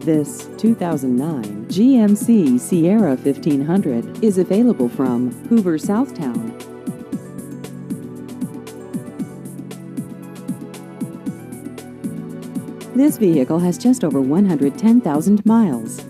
This 2009 GMC Sierra 1500 is available from Hoover, Southtown. This vehicle has just over 110,000 miles.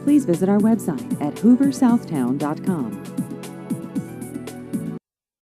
Please visit our website at hooversouthtown.com.